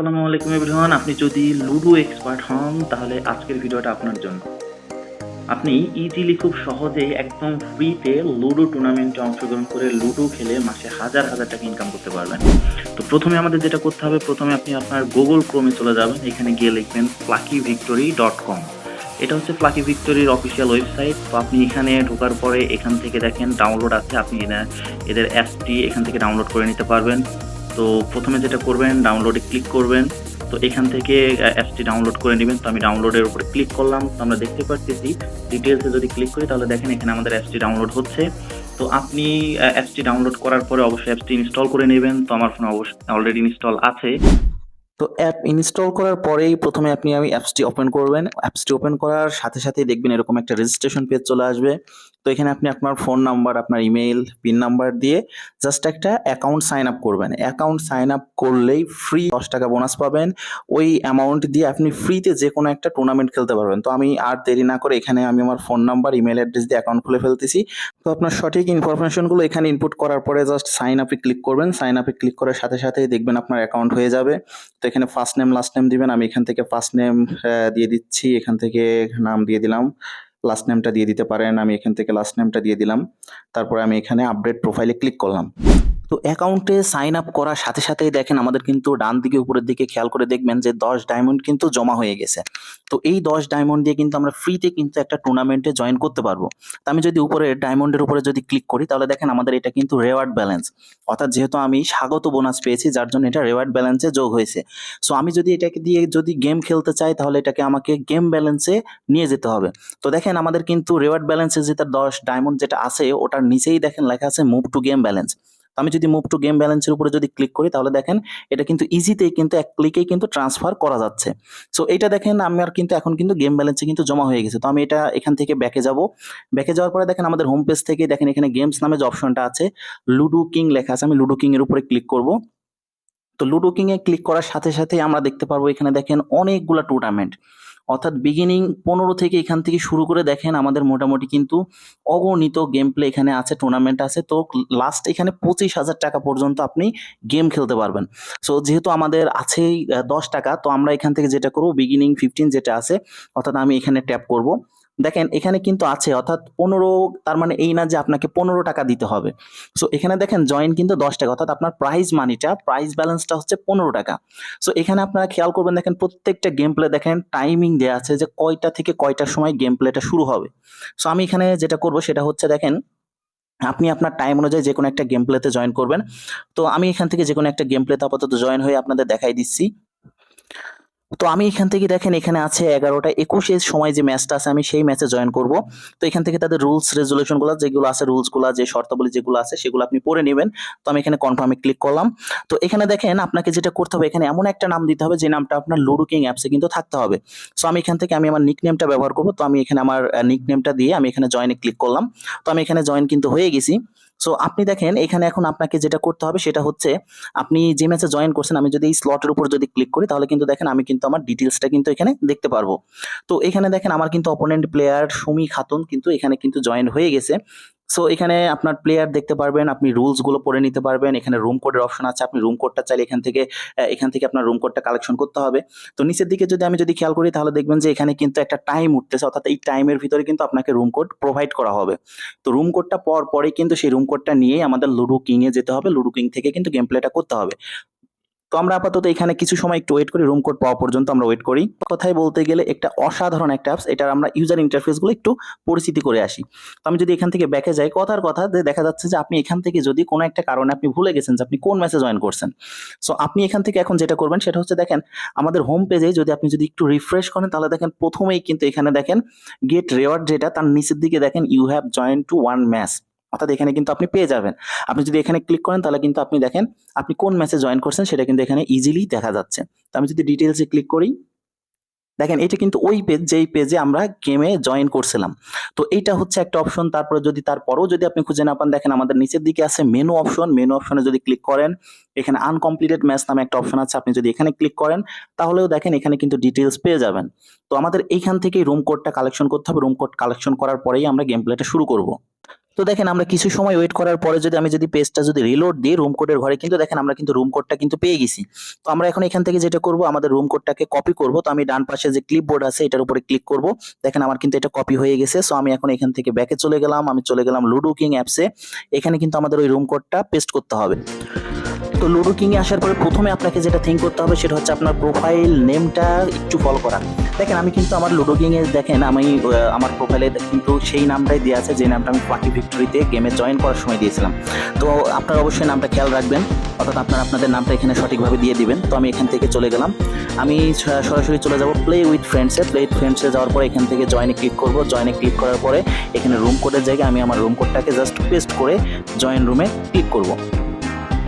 আসসালামু আলাইকুম এভরিওয়ান। আপনি যদি লুডো এক্সপার্ট হন তাহলে আজকের ভিডিওটা আপনার জন্য। আপনি ইজিলি খুব সহজেই একদম ফ্রিতে লুডো টুর্নামেন্টে অংশগ্রহণ করে লুডো খেলে মাসে হাজার হাজার টাকা ইনকাম করতে পারবেন। তো প্রথমে আমাদের যেটা করতে হবে, প্রথমে আপনি আপনার গুগল ক্রোমে চলে যাবেন, এখানে গিয়ে লিখবেন fluckyvictory.com। এটা হচ্ছে ফ্লাকি ভিক্টোরির অফিসিয়াল ওয়েবসাইট। তো আপনি এখানে ঢোকার পরে এখান থেকে দেখেন ডাউনলোড আছে, আপনি এদের অ্যাপটি এখান থেকে ডাউনলোড করে নিতে পারবেন। তো প্রথমে যেটা করবেন, ডাউনলোডে ক্লিক করবেন। তো এখান থেকে অ্যাপসটি ডাউনলোড করে নেবেন। তো আমি ডাউনলোডের উপরে ক্লিক করলাম। তো আমরা দেখতে পাচ্ছি ডিটেলসে যদি ক্লিক করি তাহলে দেখেন এখানে আমাদের অ্যাপসটি ডাউনলোড হচ্ছে। তো আপনি অ্যাপসটি ডাউনলোড করার পরে অবশ্যই অ্যাপসটি ইনস্টল করে নেবেন। তো আমার ফোনে অবশ্যই অলরেডি ইনস্টল আছে। তো অ্যাপ ইনস্টল করার পরেই প্রথমে আপনি অ্যাপসটি ওপেন করবেন। অ্যাপসটি ওপেন করার সাথে সাথেই দেখবেন এরকম একটা রেজিস্ট্রেশন পেজ চলে আসবে। তো এখানে আপনি আপনার ফোন নাম্বার, আপনার ইমেইল, পিন নাম্বার দিয়ে জাস্ট একটা অ্যাকাউন্ট সাইন আপ করবেন। অ্যাকাউন্ট সাইন আপ করলেই ফ্রি 10 টাকা বোনাস পাবেন। ওই অ্যামাউন্ট দিয়ে আপনি ফ্রিতে যে কোনো একটা টুর্নামেন্ট খেলতে পারবেন। তো আমি আর দেরি না করে এখানে আমি আমার ফোন নাম্বার, ইমেল অ্যাড্রেস দিয়ে অ্যাকাউন্ট খুলে ফেলতেছি। তো আপনার সঠিক ইনফরমেশনগুলো এখানে ইনপুট করার পরে জাস্ট সাইন আপে ক্লিক করবেন। সাইন আপে ক্লিক করার সাথে সাথেই দেখবেন আপনার অ্যাকাউন্ট হয়ে যাবে। তো এখানে ফার্স্ট নেম লাস্ট নেম দিবেন। আমি এখান থেকে ফার্স্ট নেম দিয়ে দিচ্ছি, এখান থেকে নাম দিয়ে দিলাম। লাস্ট নেমটা দিয়ে দিতে পারেন, আমি এখান থেকে লাস্ট নেমটা দিয়ে দিলাম। তারপরে আমি এখানে আপডেট প্রোফাইলে ক্লিক করলাম। তো অ্যাকাউন্টে সাইন আপ করার সাথে সাথেই দেখেন আমাদের কিন্তু ডান দিকে উপরের দিকে খেয়াল করে দেখবেন যে 10 ডায়মন্ড কিন্তু জমা হয়ে গেছে। তো এই 10 ডায়মন্ড দিয়ে কিন্তু আমরা ফ্রিতে কিন্তু একটা টুর্নামেন্টে জয়েন করতে পারবো। তো আমি যদি উপরে ডায়মন্ডের উপরে যদি ক্লিক করি তাহলে দেখেন আমাদের এটা কিন্তু রেওয়ার্ড ব্যালেন্স, অর্থাৎ যেহেতু আমি স্বাগত বোনাস পেয়েছি যার জন্য এটা রেওয়ার্ড ব্যালেন্সে যোগ হয়েছে। সো আমি যদি এটাকে দিয়ে যদি গেম খেলতে চাই তাহলে এটাকে আমাকে গেম ব্যালেন্সে নিয়ে যেতে হবে। তো দেখেন আমাদের কিন্তু রেওয়ার্ড ব্যালেন্সে যেটা 10 ডায়মন্ড যেটা আছে ওটার নিচেই দেখেন লেখা আছে মুভ টু গেম ব্যালেন্স। আমি যদি মুভ টু গেম ব্যালেন্সের উপরে যদি ক্লিক করি তাহলে দেখেন এটা কিন্তু ইজিতেই কিন্তু এক ক্লিকেই কিন্তু ট্রান্সফার করা যাচ্ছে। সো এটা দেখেন আমার কিন্তু এখন কিন্তু গেম ব্যালেন্সে কিন্তু জমা হয়ে গেছে। তো আমি এটা এখান থেকে ব্যাকে যাব। ব্যাকে যাওয়ার পরে দেখেন আমাদের হোম পেজ থেকে দেখেন এখানে গেমস নামে যে অপশনটা আছে, লুডো কিং লেখা আছে, আমি লুডো কিং এর উপরে ক্লিক করব। তো লুডো কিং এ ক্লিক করার সাথে সাথেই আমরা দেখতে পারবো এখানে দেখেন অনেকগুলা টুর্নামেন্ট, অর্থাৎ বিগিনিং 15 থেকে এখান থেকে শুরু করে দেখেন আমাদের মোটামুটি কিন্তু অগণিত গেম প্লে এখানে আছে, টুর্নামেন্ট আছে। তো লাস্ট এখানে 25,000 টাকা পর্যন্ত আপনি গেম খেলতে পারবেন। সো যেহেতু আমাদের আছেই 10 টাকা, তো আমরা এখান থেকে যেটা করবো বিগিনিং 15 যেটা আছে, অর্থাৎ আমি এখানে ট্যাপ করব। দেখেন এখানে কিন্তু আছে অর্থাৎ 15, তার মানে এই না যে আপনাকে 15 টাকা দিতে হবে। সো এখানে দেখেন জয়েন কিন্তু 10 টাকা, অর্থাৎ আপনার প্রাইজ মানিটা, প্রাইজ ব্যালেন্সটা হচ্ছে 15 টাকা। সো এখানে আপনারা খেয়াল করবেন, দেখেন প্রত্যেকটা গেম প্লে দেখেন টাইমিং দেওয়া আছে যে কয়টা থেকে কয়টার সময় গেম প্লেটা শুরু হবে। সো আমি এখানে যেটা করব সেটা হচ্ছে দেখেন আপনি আপনার টাইম অনুযায়ী যে কোনো একটা গেম প্লেতে জয়েন করবেন। তো আমি এখান থেকে যে কোনো একটা গেম প্লেতে আপাতত জয়েন হয়ে আপনাদের দেখাই দিচ্ছি। তো আমি এখান থেকে দেখেন এখানে আছে 11টা 21 এর সময় যে ম্যাচটা আছে আমি সেই ম্যাচে জয়েন করব। তো এখান থেকে তাদের রুলস রেজুলেশনগুলো যেগুলো আছে, রুলসগুলো যে শর্তাবলী যেগুলো আছে সেগুলো আপনি পড়ে নেবেন। তো আমি এখানে কনফার্মে ক্লিক করলাম। তো এখানে দেখেন আপনাকে যেটা করতে হবে, এখানে এমন একটা নাম দিতে হবে যে নামটা আপনার লুডো কিং অ্যাপসে কিন্তু থাকতে হবে। সো আমি এখান থেকে আমি আমার নিকনেমটা ব্যবহার করব। তো আমি এখানে আমার নিকনেমটা দিয়ে আমি এখানে জয়েনে ক্লিক করলাম। তো আমি এখানে জয়েন কিন্তু হয়ে গেছি। সো আপনি দেখেন এখানে এখন আপনাকে যেটা করতে হবে সেটা হচ্ছে আপনি যে ম্যাচে জয়েন করছেন, আমি যদি এই স্লটের উপর যদি ক্লিক করি তাহলে কিন্তু দেখেন আমি কিন্তু আমার ডিটেলসটা কিন্তু এখানে দেখতে পারবো। তো এখানে দেখেন আমার কিন্তু অপোনেন্ট প্লেয়ার সুমি খাতুন কিন্তু এখানে কিন্তু জয়েন হয়ে গেছে। সো এখানে আপনার প্লেয়ার দেখতে পারবেন, আপনি রুলস গুলো পড়ে নিতে পারবেন। এখানে রুম কোডের অপশন আছে, আপনি রুম কোডটা চাইলে এখান থেকে আপনার রুম কোডটা কালেকশন করতে হবে। তো নিচের দিকে যদি আমি খেয়াল করি তাহলে দেখবেন যে এখানে কিন্তু একটা টাইম উঠতেছে, অর্থাৎ এই টাইমের ভিতরে কিন্তু আপনাকে রুম কোড প্রোভাইড করা হবে। তো রুম কোডটা পাওয়ার পরে কিন্তু সেই রুম কোডটা নিয়েই আমাদের লুডো কিং এ যেতে হবে, লুডো কিং থেকে কিন্তু গেম প্লেটা করতে হবে। তো আমরা আপাতত এখানে কিছু সময় একটু ওয়েট করি, রুম কোড পাওয়া পর্যন্ত আমরা ওয়েট করি। কথায় বলতে গেলে একটা অসাধারণ একটা অ্যাপস, এটার আমরা ইউজার ইন্টারফেস গুলো একটু পরিচিতি করে আসি। তো আমি যদি এখান থেকে ব্যাকে যাই, কথার কথা যে দেখা যাচ্ছে যে আপনি এখান থেকে যদি কোনো একটা কারণে আপনি ভুলে গেছেন যে আপনি কোন ম্যাচে জয়েন করছেন। সো আপনি এখান থেকে এখন যেটা করবেন সেটা হচ্ছে দেখেন আমাদের হোম পেজে যদি আপনি একটু রিফ্রেশ করেন তাহলে দেখেন প্রথমেই কিন্তু এখানে দেখেন গেট রেওয়ার্ড, যেটা তার নিচের দিকে দেখেন you have join to one match, অর্থাৎ এখানে কিন্তু আপনি পেয়ে যাবেন। আপনি যদি এখানে ক্লিক করেন তাহলে কিন্তু আপনি দেখেন আপনি কোন ম্যাচে জয়েন করছেন সেটা কিন্তু এখানে ইজিলি দেখা যাচ্ছে। তো আমি যদি ডিটেলসে ক্লিক করি, দেখেন এটা কিন্তু ওই পেজ যেই পেজে আমরা গেমে জয়েন করছিলাম। তো এইটা হচ্ছে একটা অপশন। তারপরে যদি তারপরেও যদি আপনি খুঁজে না পান, দেখেন আমাদের নিচের দিকে আছে মেনু অপশন। মেনু অপশনে যদি ক্লিক করেন এখানে আনকমপ্লিটেড ম্যাচ নামে একটা অপশন আছে, আপনি যদি এখানে ক্লিক করেন তাহলেও দেখেন এখানে কিন্তু ডিটেলস পেয়ে যাবেন। তো আমাদের এইখান থেকেই রুম কোডটা কালেকশন করতে হবে, রুম কোড কালেকশন করার পরেই আমরা গেম প্লেটা শুরু করব। তো দেখেন আমরা কিছু সময় ওয়েট করার পরে যদি আমি যদি পেজটা যদি রিলোড দিই রুম কোডের ঘরে, কিন্তু দেখেন আমরা কিন্তু রুম কোডটা কিন্তু পেয়ে গেছি। তো আমরা এখন এখান থেকে যেটা করব, আমাদের রুম কোডটাকে কপি করব। তো আমি ডান পাশে যে ক্লিপবোর্ড আছে এটার উপরে ক্লিক করব। দেখেন আমার কিন্তু এটা কপি হয়ে গেছে। সো আমি এখন এখান থেকে ব্যাকে চলে গেলাম, আমি চলে গেলাম লুডো কিং অ্যাপসে। এখানে কিন্তু আমাদের ওই রুম কোডটা পেস্ট করতে হবে। তো লুডো কিং এ আসার পরে প্রথমে আপনাকে যেটা থিঙ্ক করতে হবে সেটা হচ্ছে আপনার প্রোফাইল নেমটা একটু ফলো করা। দেখেন আমি কিন্তু আমার লুডো কিং এ দেখেন আমি আমার প্রোফাইলে কিন্তু সেই নামটাই দেওয়া আছে যে নামটা আমি ফাঁকি ভিক্টোরিতে গেমে জয়েন করার সময় দিয়েছিলাম। তো আপনারা অবশ্যই নামটা খেয়াল রাখবেন, অর্থাৎ আপনাদের নামটা এখানে সঠিকভাবে দিয়ে দিবেন। তো আমি এখান থেকে চলে গেলাম, আমি সরাসরি চলে যাব প্লে উইথ ফ্রেন্ডসে। প্লে উইথ ফ্রেন্ডসে যাওয়ার পরে এখান থেকে জয়েনে ক্লিক করব। জয়েনে ক্লিক করার পরে এখানে রুম কোডের জায়গায় আমি আমার রুম কোডটাকে জাস্ট পেস্ট করে জয়েন রুমে ক্লিক করব।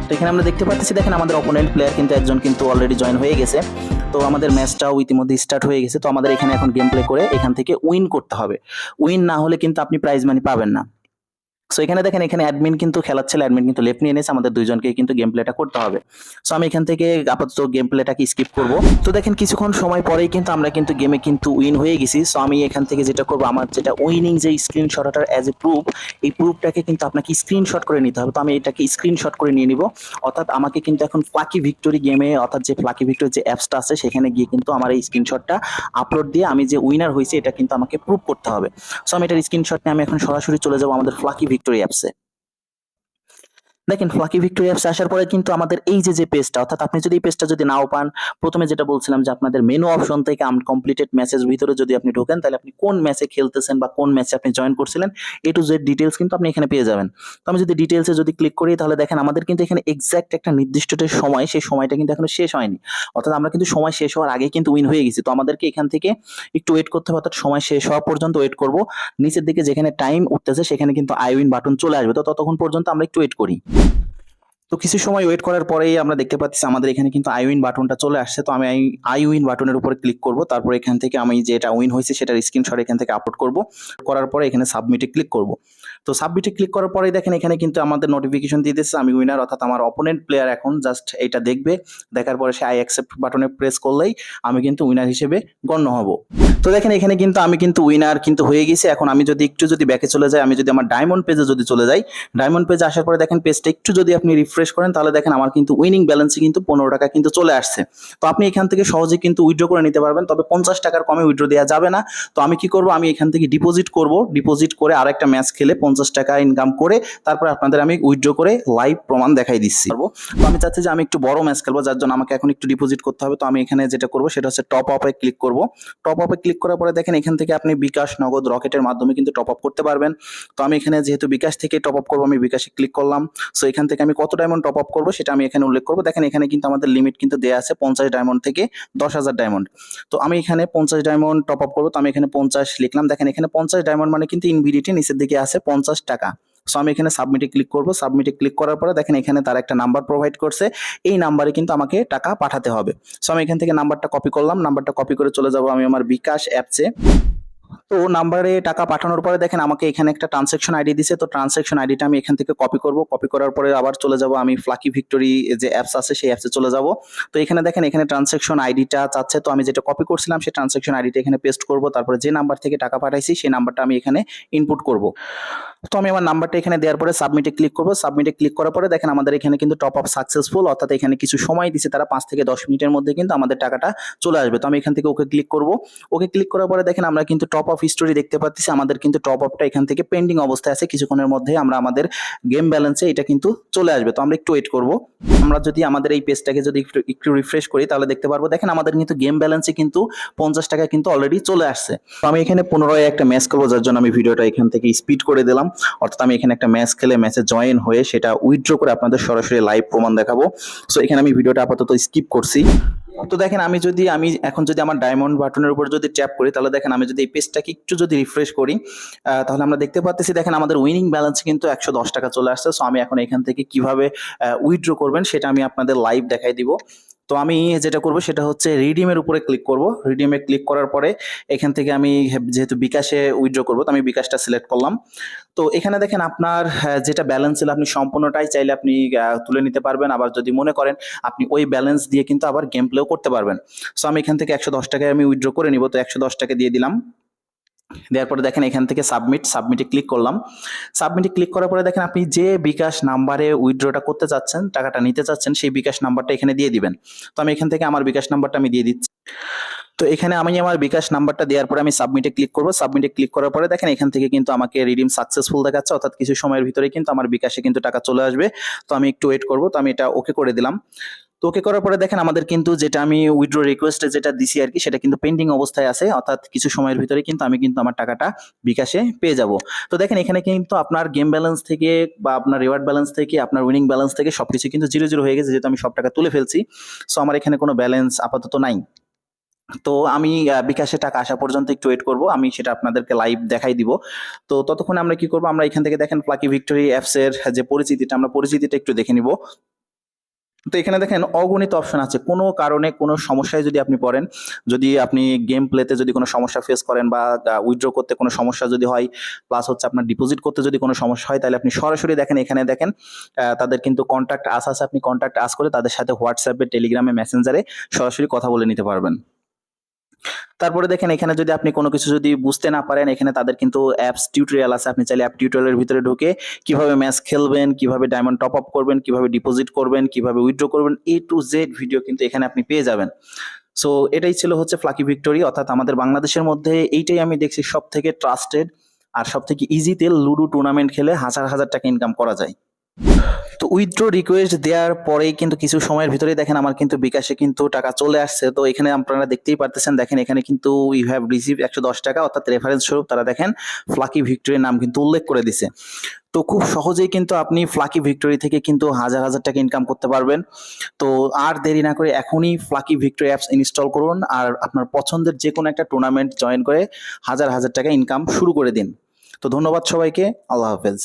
তো এখানে আমরা দেখতে পাচ্ছি, দেখেন আমাদের অপোনেন্ট প্লেয়ার কিন্তু একজন কিন্তু অলরেডি জয়েন হয়ে গেছে। তো আমাদের ম্যাচটাও ইতিমধ্যে স্টার্ট হয়ে গেছে। তো আমাদের এখানে এখন গেম প্লে করে এখান থেকে উইন করতে হবে। উইন না হলে কিন্তু আপনি প্রাইজ মানি পাবেন না। সো এখানে দেখেন এখানে অ্যাডমিন কিন্তু খেলাচ্ছিল, অ্যাডমিন কিন্তু লেফট নিয়ে নিয়েছে, আমাদের দুইজনকে কিন্তু গেম প্লেটা করতে হবে। সো আমি এখান থেকে আপাতত গেম প্লেটাকে স্কিপ করব। তো দেখেন কিছুক্ষণ সময় পরেই কিন্তু আমরা কিন্তু গেমে কিন্তু উইন হয়ে গেছি। সো আমি এখান থেকে যেটা করব, আমার যেটা উইনিং যে স্ক্রিনশটটার অ্যাজ এ প্রুফ, এই প্রুফটাকে কিন্তু আপনাকে স্ক্রিনশট করে নিতে হবে। তো আমি এটাকে স্ক্রিনশট করে নিয়ে নিব। অর্থাৎ আমাকে কিন্তু এখন ফ্লাকি ভিক্টোরি গেমে, অর্থাৎ যে ফ্লাকি ভিক্টোরি যে অ্যাপসটা আছে সেখানে গিয়ে কিন্তু আমার এই স্ক্রিনশটটা আপলোড দিয়ে আমি যে উইনার হয়েছি এটা কিন্তু আমাকে প্রুভ করতে হবে। সো আমি এটার স্ক্রিনশট নিয়ে আমি এখন সরাসরি চলে যাব আমাদের ফ্লাকি ভিক্টোরি অ্যাপসে। দেখেন ফ্লাকি ভিক্টোরি অ্যাপসে আসার পরে কিন্তু আমাদের এই যে পেজটা, অর্থাৎ আপনি যদি এই পেজটা যদি নাও পান, প্রথমে যেটা বলছিলাম যে আপনাদের মেনু অপশন থেকে আনকমপ্লিটেড ম্যাচের ভিতরে যদি আপনি ঢোকেন, তাহলে আপনি কোন ম্যাচে খেলতেছেন বা কোন ম্যাচে আপনি জয়েন করছিলেন এ টু জেড ডিটেলস কিন্তু আপনি এখানে পেয়ে যাবেন। তো আমি যদি ডিটেলসে যদি ক্লিক করি, তাহলে দেখেন আমাদের কিন্তু এখানে এক্সাক্ট একটা নির্দিষ্ট সময়, সেই সময়টা কিন্তু এখনো শেষ হয়নি। অর্থাৎ আমরা কিন্তু সময় শেষ হওয়ার আগেই কিন্তু উইন হয়ে গেছি। তো আমাদেরকে এখান থেকে একটু ওয়েট করতে হবে, অর্থাৎ সময় শেষ হওয়া পর্যন্ত ওয়েট করব। নিচের দিকে যেখানে টাইম উঠতেছে সেখানে কিন্তু আই উইন বাটন চলে আসবে। তো ততক্ষণ পর্যন্ত আমরা একটু ওয়েট করি। তো কিছু সময় ওয়েট করার পরেই আমরা দেখতে পাচ্ছি আমাদের এখানে কিন্তু আই উইন বাটনটা চলে আসছে। তো আমি আই উইন বাটনের উপরে ক্লিক করব। তারপর এখান থেকে আমি যেটা উইন হয়েছে সেটার স্ক্রিনশট এখান থেকে আপলোড করব। করার পরে এখানে সাবমিটে ক্লিক করব। তো সাবমিটে ক্লিক করার পরেই দেখেন এখানে কিন্তু আমাদের নোটিফিকেশন দিয়ে দিচ্ছে আমি উইনার, অর্থাৎ আমার অপোনেন্ট প্লেয়ার এখন জাস্ট এটা দেখবে। দেখার পরে সে আই অ্যাকসেপ্ট বাটনে প্রেস করলেই আমি কিন্তু উইনার হিসেবে গণ্য হব। তো দেখেন এখানে কিন্তু আমি কিন্তু উইনার কিন্তু হয়ে গেছি। এখন আমি যদি একটু যদি ব্যাকে চলে যাই, আমি যদি আমার ডায়মন্ড পেজে যদি চলে যাই, ডায়মন্ড পেজে আসার পরে দেখেন পেজটা একটু যদি আপনি রিফ্রেশ করেন, তাহলে দেখেন আমার কিন্তু উইনিং ব্যালেন্সে কিন্তু 15 টাকা কিন্তু চলে আসছে। তো আপনি এখান থেকে সহজে কিন্তু উইথড্র করে নিতে পারবেন, তবে 50 টাকার কমে উইথড্র দেওয়া যাবে না। তো আমি কি করব, আমি এখান থেকে ডিপোজিট করব। ডিপোজিট করে আরেকটা ম্যাচ খেলে 50 টাকা ইনকাম করে তারপর আপনাদের আমি উইথড্র করে লাইভ প্রমাণ দেখাই দিচ্ছি। তো আমি চাচ্ছি যে আমি একটু বড় ম্যাচ খেলবো, যার জন্য আমাকে এখন একটু ডিপোজিট করতে হবে। তো আমি এখানে যেটা করব সেটা হচ্ছে টপ আপে ক্লিক করব। টপ আপে ক্লিক করার পরে দেখেন এখান থেকে আপনি বিকাশ, নগদ, রকেটের মাধ্যমে কিন্তু টপ আপ করতে পারবেন। তো আমি এখানে যেহেতু বিকাশ থেকে টপ আপ করবো, আমি বিকাশে ক্লিক করলাম। সো এখান থেকে আমি কত ডায়মন্ড টপ আপ করবো সেটা আমি এখানে উল্লেখ করবো। দেখেন এখানে কিন্তু আমাদের লিমিট কিন্তু দেওয়া আছে 50 ডায়মন্ড থেকে 10,000 ডায়মন্ড। তো আমি এখানে 50 ডায়মন্ড টপ আপ করবো। তো আমি এখানে 50 লিখলাম। দেখেন এখানে 50 ডায়মন্ড মানে কিন্তু ইনভিডিটি নিচের দিকে আছে 50 টাকা। সো আমি এখানে সাবমিটে ক্লিক করব। সাবমিটে ক্লিক করার পরে দেখেন এখানে তার একটা নাম্বার প্রোভাইড করছে, এই নাম্বারে কিন্তু আমাকে টাকা পাঠাতে হবে। সো আমি এখান থেকে নাম্বারটা কপি করলাম। নাম্বারটা কপি করে চলে যাব আমি আমার বিকাশ অ্যাপসে। তো নাম্বারে টাকা পাঠানোর পরে দেখেন আমাকে এখানে একটা ট্রানসাকশন আইডি দিছে। তো ট্রানসাকশন আইডিটা আমি এখান থেকে কপি করব। কপি করার পরে আবার চলে যাব আমি ফ্লাকি ভিক্টোরি যে অ্যাপস আছে সেই অ্যাপসে চলে যাব। তো এখানে দেখেন এখানে ট্রানসাকশন আইডিটা চাচ্ছে। তো আমি যেটা কপি করছিলাম সেই ট্রানসাকশন আইডিটা এখানে পেস্ট করব। তারপরে যে নাম্বার থেকে টাকা পাঠাইছি সেই নাম্বারটা আমি এখানে ইনপুট করব। তো আমি আমার নাম্বারটা এখানে দেওয়ার পরে সাবমিটে ক্লিক করব। সাবমিটে ক্লিক করার পরে দেখেন আমাদের এখানে কিন্তু টপ আপ সাকসেসফুল, অর্থাৎ এখানে কিছু সময় দিছে তারা, 5 থেকে 10 মিনিটের মধ্যে কিন্তু আমাদের টাকাটা চলে আসবে। তো আমি এখান থেকে ওকে ক্লিক করব। ওকে ক্লিক করার পরে দেখেন আমরা কিন্তু টপ আপ হিস্টোরি দেখতে পাচ্ছি, আমাদের কিন্তু টপ আপটা এখান থেকে পেন্ডিং অবস্থায় আছে। কিছুক্ষণের মধ্যে আমরা আমাদের গেম ব্যালেন্সে এটা কিন্তু চলে আসবে। তো আমরা একটু ওয়েট করব। আমরা যদি আমাদের এই পেজটাকে যদি একটু রিফ্রেশ করি তাহলে দেখতে পারবো দেখেন আমাদের কিন্তু গেম ব্যালেন্সে কিন্তু 50 টাকা কিন্তু অলরেডি চলে আসছে। তো আমি এখানে পুনরায় একটা ম্যাচ করবো, যার জন্য আমি ভিডিওটা এখান থেকে স্পিড করে দিলাম। অর্থাৎ আমি এখানে একটা ম্যাচ খেলে ম্যাচে জয়েন হয়ে সেটা উইথড্র করে আপনাদের সরাসরি লাইভ প্রমাণ দেখাবো। সো এখানে আমি ভিডিওটা আপাতত স্কিপ করছি। তো দেখেন আমি এখন যদি আমার ডায়মন্ড বাটনের উপর যদি ট্যাপ করি, তাহলে দেখেন আমি যদি এই পেজটাকে একটু যদি রিফ্রেশ করি, তাহলে আমরা দেখতে পাচ্ছি দেখেন আমাদের উইনিং ব্যালেন্স কিন্তু 110 টাকা চলে আসছে। সো আমি এখন এখান থেকে কিভাবে উইথড্র করবেন সেটা আমি আপনাদের লাইভ দেখাই দিব। তো আমি যেটা করব সেটা হচ্ছে রিডিমের উপরে ক্লিক করব। রিডিমে ক্লিক করার পরে এখান থেকে আমি যেহেতু বিকাশে উইথড্র করব, তো আমি বিকাশটা সিলেক্ট করলাম। তো এখানে দেখেন আপনার যেটা ব্যালেন্স ছিল আপনি সম্পূর্ণটাই চাইলে আপনি তুলে নিতে পারবেন। আবার যদি মনে করেন আপনি ওই ব্যালেন্স দিয়ে কিন্তু আবার গেম প্লেও করতে পারবেন। সো আমি এখান থেকে 110 টাকায় আমি উইথড্র করে নিব। তো 110 টাকা দিয়ে দিলাম। দেওয়ার পরে দেখেন এখান থেকে সাবমিটে ক্লিক করলাম। সাবমিটে ক্লিক করার পরে দেখেন আপনি যে বিকাশ নাম্বারে উইথড্রটা করতে চাচ্ছেন, টাকাটা নিতে চাচ্ছেন, সেই বিকাশ নাম্বারটা এখানে দিয়ে দিবেন। তো আমি এখান থেকে আমার বিকাশ নাম্বারটা আমি দিয়ে দিচ্ছি। তো এখানে আমি আমার বিকাশ নাম্বারটা দেওয়ার পরে আমি সাবমিটে ক্লিক করব। সাবমিটে ক্লিক করার পরে দেখেন এখান থেকে কিন্তু আমাকে রিডিম সাকসেসফুল দেখাচ্ছে, অর্থাৎ কিছু সময়ের ভিতরে কিন্তু আমার বিকাশে কিন্তু টাকা চলে আসবে। তো আমি একটু ওয়েট করব। তো আমি এটা ওকে করে দিলাম। তো ওকে করার পরে দেখেন আমাদের কিন্তু যেটা আমি উইথড্র রিকোয়েস্টে যেটা দিছি আর কি, সেটা কিন্তু পেন্ডিং অবস্থায় আছে, অর্থাৎ কিছু সময়ের ভিতরে কিন্তু আমি কিন্তু আমার টাকাটা বিকাশে পেয়ে যাব। তো দেখেন এখানে কিন্তু আপনার গেম ব্যালেন্স থেকে বা আপনার রিওয়ার্ড ব্যালেন্স থেকে আপনার উইনিং ব্যালেন্স থেকে সবকিছু কিন্তু 0 হয়ে গেছে, যেহেতু আমি সব টাকা তুলে ফেলছি। সো আমার এখানে কোনো ব্যালেন্স আপাতত নাই। তো আমি বিকাশে টাকা আসা পর্যন্ত একটু ওয়েট করব, আমি সেটা আপনাদেরকে লাইভ দেখাই দিব। তো ততক্ষণে আমরা কি করব, আমরা এখান থেকে দেখেন ফ্লাকি ভিক্টোরি অ্যাপস এর যে পরিচিতিটা, আমরা পরিচিতিটা একটু দেখে নিব। তো এখানে দেখেন অগণিত অপশন আছে। কোনো কারণে কোনো সমস্যায় যদি আপনি পড়েন, যদি আপনি গেম প্লেতে যদি কোনো সমস্যা ফেস করেন বা উইথড্র করতে কোনো সমস্যা যদি হয়, প্লাস হচ্ছে আপনার ডিপোজিট করতে যদি কোনো সমস্যা হয়, তাহলে আপনি সরাসরি দেখেন এখানে দেখেন তাদের কিন্তু কন্ট্যাক্ট আস আছে, আপনি কন্ট্যাক্ট আস করে তাদের সাথে হোয়াটসঅ্যাপে, টেলিগ্রামে, মেসেঞ্জারে সরাসরি কথা বলে নিতে পারবেন। তারপরে দেখেন এখানে যদি আপনি কোনো কিছু যদি বুঝতে না পারেন, এখানে তাদের কিন্তু অ্যাপস টিউটোরিয়াল আছে, আপনি চাইলে অ্যাপ টিউটোরিয়ালের ভিতরে ঢুকে কিভাবে ম্যাচ খেলবেন, কিভাবে ডায়মন্ড টপ আপ করবেন, কিভাবে ডিপোজিট করবেন, কিভাবে উইথড্র করবেন, A to Z ভিডিও কিন্তু এখানে আপনি পেয়ে যাবেন। সো এটাই ছিল হচ্ছে ফ্লাকি ভিক্টোরি, অর্থাৎ আমাদের বাংলাদেশের মধ্যে এইটাই আমি দেখছি সব থেকে ট্রাস্টেড আর সব থেকে ইজিতে লুডো টুর্নামেন্ট খেলে হাজার হাজার টাকা ইনকাম করা যায়। তো উইথড্র রিকোয়েস্ট দেওয়ার পরেই কিন্তু কিছু সময়ের ভিতরেই দেখেন আমার কিন্তু বিকাশে কিন্তু টাকা চলে আসছে। তো এখানে আপনারা দেখতেই পারতেছেন, দেখেন এখানে কিন্তু ইউ হ্যাভ রিসিভ 110 টাকা, অর্থাৎ রেফারেন্স স্বরূপ তারা দেখেন ফ্লাকি ভিক্টোরির নাম কিন্তু উল্লেখ করে দিছে। তো খুব সহজেই কিন্তু আপনি ফ্লাকি ভিক্টোরি থেকে কিন্তু হাজার হাজার টাকা ইনকাম করতে পারবেন। তো আর দেরি না করে এখনই ফ্লাকি ভিক্টোরি অ্যাপস ইনস্টল করুন আর আপনার পছন্দের যে কোনো একটা টুর্নামেন্ট জয়েন করে হাজার হাজার টাকা ইনকাম শুরু করে দিন। তো ধন্যবাদ সবাইকে, আল্লাহ হাফেজ।